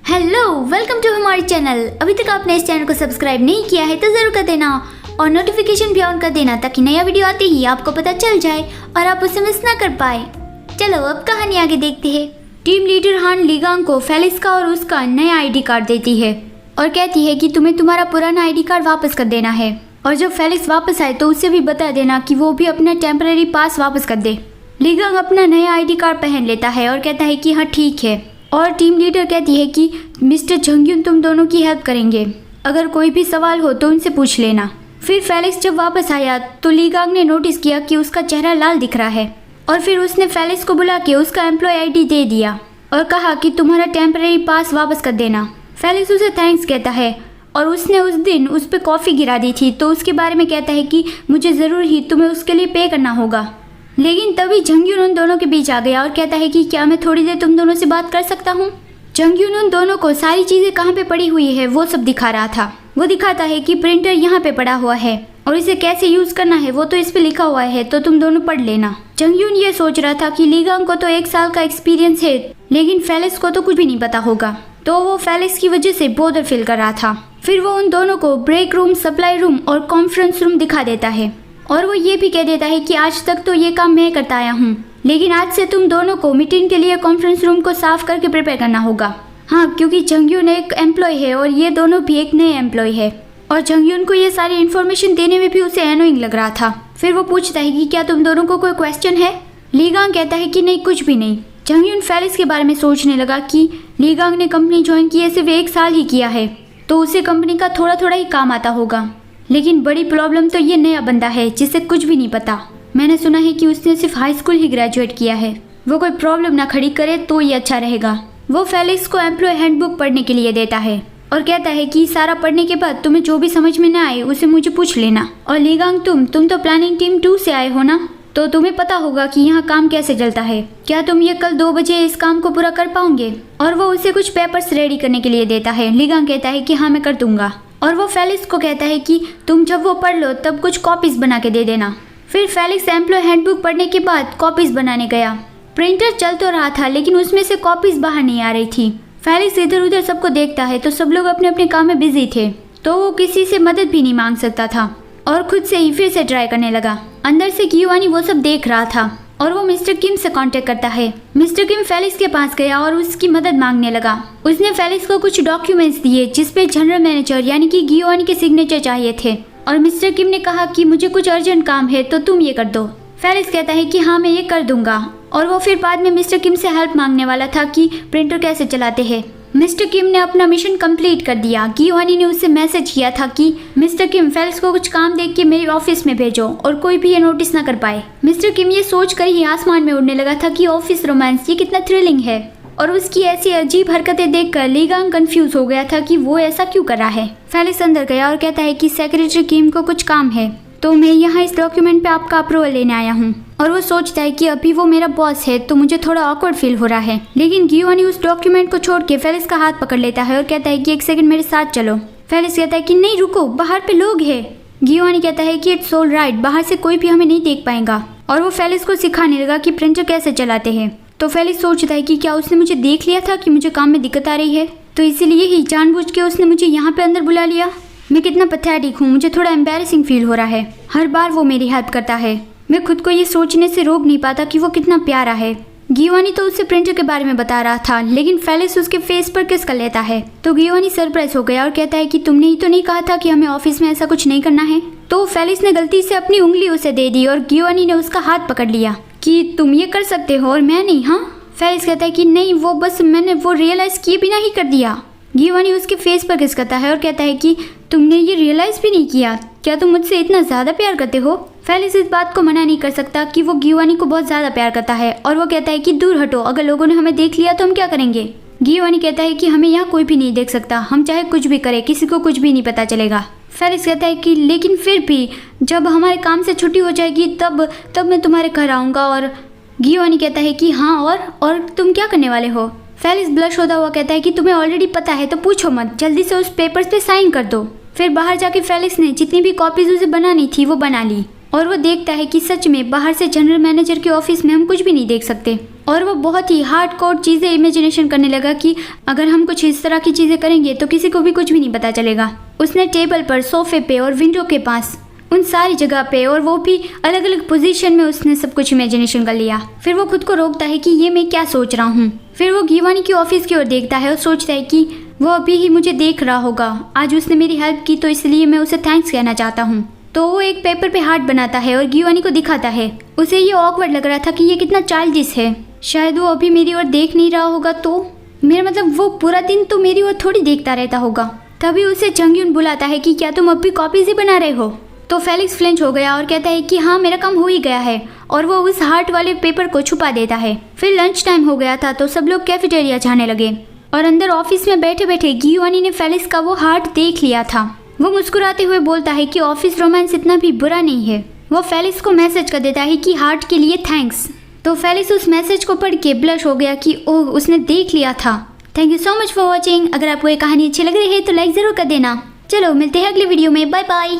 Hello, welcome to हमारे channel. अभी तक आपने इस चैनल को सब्सक्राइब नहीं किया है तो ज़रूर कर देना और नोटिफिकेशन भी ऑन कर देना ताकि नया वीडियो आते ही आपको पता चल जाए और आप उसे मिस ना कर पाए। चलो अब कहानी आगे देखते हैं। टीम लीडर हान लीगांग को फेलिक्स का और उसका नया आईडी कार्ड देती है और कहती है कि तुम्हें तुम्हारा पुराना आईडी कार्ड वापस कर देना है और जब फेलिक्स वापस आए तो उसे भी बता देना कि वो भी अपना टेम्पररी पास वापस कर दे। लीगांग अपना नया आईडी कार्ड पहन लेता है और कहता है कि हाँ ठीक है। और टीम लीडर कहती है कि मिस्टर जंगयुन तुम दोनों की हेल्प करेंगे, अगर कोई भी सवाल हो तो उनसे पूछ लेना। फिर फेलिक्स जब वापस आया तो लीगांग ने नोटिस किया कि उसका चेहरा लाल दिख रहा है और फिर उसने फेलिक्स को बुला के उसका एम्प्लॉय आईडी दे दिया और कहा कि तुम्हारा टेम्पररी पास वापस कर देना। फेलिक्स उसे थैंक्स कहता है और उसने उस दिन उस पर कॉफ़ी गिरा दी थी तो उसके बारे में कहता है कि मुझे ज़रूर ही तुम्हें उसके लिए पे करना होगा। लेकिन तभी जंगयुन उन दोनों के बीच आ गया और कहता है कि क्या मैं थोड़ी देर तुम दोनों से बात कर सकता हूँ। जंगयुन उन दोनों को सारी चीज़ें कहाँ पे पड़ी हुई है वो सब दिखा रहा था। वो दिखाता है कि प्रिंटर यहाँ पे पड़ा हुआ है और इसे कैसे यूज़ करना है वो तो इस पे लिखा हुआ है, तो तुम दोनों पढ़ लेना। जंगयुन ये सोच रहा था कि लीगांग को तो 1 साल का एक्सपीरियंस है लेकिन फेलिक्स को तो कुछ भी नहीं पता होगा, तो वो फेलिक्स की वजह से बोदर फील कर रहा था। फिर वो उन दोनों को ब्रेक रूम, सप्लाई रूम और कॉन्फ्रेंस रूम दिखा देता है और वो ये भी कह देता है कि आज तक तो ये काम मैं करता आया हूँ लेकिन आज से तुम दोनों को मीटिंग के लिए कॉन्फ्रेंस रूम को साफ करके प्रिपेयर करना होगा। हाँ, क्योंकि जंगयुन एक एम्प्लॉय है और ये दोनों भी एक नए एम्प्लॉय है और जंगयुन को ये सारी इन्फॉर्मेशन देने में भी उसे एनोइंग लग रहा था। फिर वो पूछता है कि क्या तुम दोनों को कोई क्वेश्चन है। लीगांग कहता है कि नहीं, कुछ भी नहीं। जंगयुन फेलिक्स के बारे में सोचने लगा कि लीगांग ने कंपनी ज्वाइन किए सिर्फ 1 साल ही किया है तो उसे कंपनी का थोड़ा थोड़ा ही काम आता होगा, लेकिन बड़ी प्रॉब्लम तो ये नया बंदा है जिसे कुछ भी नहीं पता। मैंने सुना है कि उसने सिर्फ हाई स्कूल ही ग्रेजुएट किया है, वो कोई प्रॉब्लम ना खड़ी करे तो ये अच्छा रहेगा। वो फेलिक्स को एम्प्लॉय हैंडबुक पढ़ने के लिए देता है और कहता है कि सारा पढ़ने के बाद तुम्हें जो भी समझ में ना आए उसे मुझे पूछ लेना। और लीगांग तुम तो प्लानिंग टीम 2 से आए हो ना, तो तुम्हें पता होगा कि यहाँ काम कैसे चलता है। क्या तुम ये कल 2 बजे इस काम को पूरा कर पाओगे। और वो उसे कुछ पेपर्स रेडी करने के लिए देता है। लीगांग कहता है कि हाँ मैं कर दूंगा और वो फेलिक्स को कहता है कि तुम जब वो पढ़ लो तब कुछ कॉपीज बना के दे देना। फिर फेलिक्स एम्प्लॉय हैंडबुक पढ़ने के बाद कॉपीज बनाने गया। प्रिंटर चल तो रहा था लेकिन उसमें से कॉपीज बाहर नहीं आ रही थी। फेलिक्स इधर उधर सबको देखता है तो सब लोग अपने अपने काम में बिजी थे तो वो किसी से मदद भी नहीं मांग सकता था और खुद से ही फिर से ट्राई करने लगा। अंदर से गियोवानी वो सब देख रहा था और वो मिस्टर किम से कांटेक्ट करता है। मिस्टर किम फेलिक्स के पास गया और उसकी मदद मांगने लगा। उसने फेलिक्स को कुछ डॉक्यूमेंट्स दिए जिसपे जनरल मैनेजर यानी कि गियोवानी के सिग्नेचर चाहिए थे और मिस्टर किम ने कहा कि मुझे कुछ अर्जेंट काम है तो तुम ये कर दो। फेलिक्स कहता है कि हाँ मैं ये कर दूंगा और वो फिर बाद में मिस्टर किम से हेल्प मांगने वाला था कि प्रिंटर कैसे चलाते हैं। मिस्टर किम ने अपना मिशन कंप्लीट कर दिया। गियोवानी ने उससे मैसेज किया था कि मिस्टर किम फेलिक्स को कुछ काम देख के मेरे ऑफिस में भेजो और कोई भी ये नोटिस ना कर पाए। मिस्टर किम ये सोच कर ही आसमान में उड़ने लगा था कि ऑफिस रोमांस ये कितना थ्रिलिंग है और उसकी ऐसी अजीब हरकतें देखकर लीगांग कंफ्यूज हो गया था कि वो ऐसा क्यों कर रहा है। फेलिक्स अंदर गया और कहता है कि सेक्रेटरी किम को कुछ काम है तो मैं यहाँ इस डॉक्यूमेंट पे आपका अप्रूवल लेने आया हूँ। और वो सोचता है कि अभी वो मेरा बॉस है तो मुझे थोड़ा ऑकवर्ड फील हो रहा है, लेकिन गियोवानी उस डॉक्यूमेंट को छोड़ के फेलिक्स का हाथ पकड़ लेता है और कहता है कि 1 सेकंड मेरे साथ चलो। फेलिक्स कहता है कि नहीं रुको, बाहर पे लोग हैं। गियोवानी कहता है कि इट्स ऑल राइट, बाहर से कोई भी हमें नहीं देख पाएगा। और वो फेलिक्स को सिखाने लगा कि प्रिंटर कैसे चलाते हैं। तो फेलिक्स सोचता है कि क्या उसने मुझे देख लिया था कि मुझे काम में दिक्कत आ रही है, तो इसीलिए ही जानबूझ के उसने मुझे यहाँ पे अंदर बुला लिया। मैं कितना पैथेटिक हूँ, मुझे थोड़ा एम्बैरेसिंग फील हो रहा है। हर बार वो मेरी हेल्प करता है, मैं खुद को ये सोचने से रोक नहीं पाता कि वो कितना प्यारा है। गियोवानी तो उससे प्रिंटर के बारे में बता रहा था लेकिन फेलिक्स उसके फेस पर किस कर लेता है तो गियोवानी सरप्राइज हो गया और कहता है कि तुमने ही तो नहीं कहा था कि हमें ऑफिस में ऐसा कुछ नहीं करना है। तो फेलिक्स ने गलती से अपनी उंगली उसे दे दी और गियोवानी ने उसका हाथ पकड़ लिया कि तुम ये कर सकते हो और मैं नहीं। हाँ, फेलिक्स कहता है कि नहीं, वो बस मैंने वो रियलाइज किए बिना ही कर दिया। गियोवानी उसके फेस पर किस करता है और कहता है कि तुमने ये रियलाइज भी नहीं किया, क्या तुम मुझसे इतना ज़्यादा प्यार करते हो। फेलिक्स इस बात को मना नहीं कर सकता कि वो गियोवानी को बहुत ज़्यादा प्यार करता है और वो कहता है कि दूर हटो, अगर लोगों ने हमें देख लिया तो हम क्या करेंगे। गियोवानी कहता है कि हमें यहाँ कोई भी नहीं देख सकता, हम चाहे कुछ भी करें किसी को कुछ भी नहीं पता चलेगा। फेलिक्स कहता है कि लेकिन फिर भी जब हमारे काम से छुट्टी हो जाएगी तब मैं तुम्हारे घर आऊँगा। और गियोवानी कहता है कि हाँ और तुम क्या करने वाले हो। फेलिक्स ब्लश होता हुआ कहता है कि तुम्हें ऑलरेडी पता है तो पूछो मत, जल्दी से उस पेपर्स पे साइन कर दो। फिर बाहर जाके फेलिक्स ने जितनी भी कॉपीज उसे बनानी थी वो बना ली और वो देखता है कि सच में बाहर से जनरल मैनेजर के ऑफिस में हम कुछ भी नहीं देख सकते। और वो बहुत ही हार्डकोर चीज़ें इमेजिनेशन करने लगा कि अगर हम कुछ इस तरह की चीज़ें करेंगे तो किसी को भी कुछ भी नहीं पता चलेगा। उसने टेबल पर, सोफे पे और विंडो के पास, उन सारी जगह पे, और वो भी अलग अलग पोजीशन में उसने सब कुछ इमेजिनेशन कर लिया। फिर वो खुद को रोकता है कि ये मैं क्या सोच रहा हूँ। फिर वो गिवानी की ऑफिस की ओर देखता है और सोचता है कि वो अभी ही मुझे देख रहा होगा, आज उसने मेरी हेल्प की तो इसलिए मैं उसे थैंक्स कहना चाहता हूँ। तो वो एक पेपर पे हार्ट बनाता है और गिवानी को दिखाता है। उसे ये ऑकवर्ड लग रहा था कि ये कितना चाइल्डिश है, शायद वो अभी मेरी ओर देख नहीं रहा होगा, तो मेरा मतलब वो पूरा दिन तो मेरी ओर थोड़ी देखता रहता होगा। तभी उसे चंगयुन बुलाता है कि क्या तुम अब भी कॉपीज ही बना रहे हो। तो फेलिक्स फ्लिंच हो गया और कहता है कि हाँ मेरा काम हो ही गया है, और वो उस हार्ट वाले पेपर को छुपा देता है। फिर लंच टाइम हो गया था तो सब लोग कैफेटेरिया जाने लगे और अंदर ऑफिस में बैठे बैठे गिवानी ने फेलिक्स का वो हार्ट देख लिया था। वो मुस्कुराते हुए बोलता है कि ऑफिस रोमांस इतना भी बुरा नहीं है। वो फेलिक्स को मैसेज कर देता है कि हार्ट के लिए थैंक्स। तो फेलिक्स उस मैसेज को पढ़ के ब्लश हो गया कि ओह उसने देख लिया था। Thank you so much for watching. अगर आपको ये कहानी अच्छी लग रही है तो लाइक ज़रूर कर देना। चलो मिलते हैं अगले वीडियो में, बाय बाय।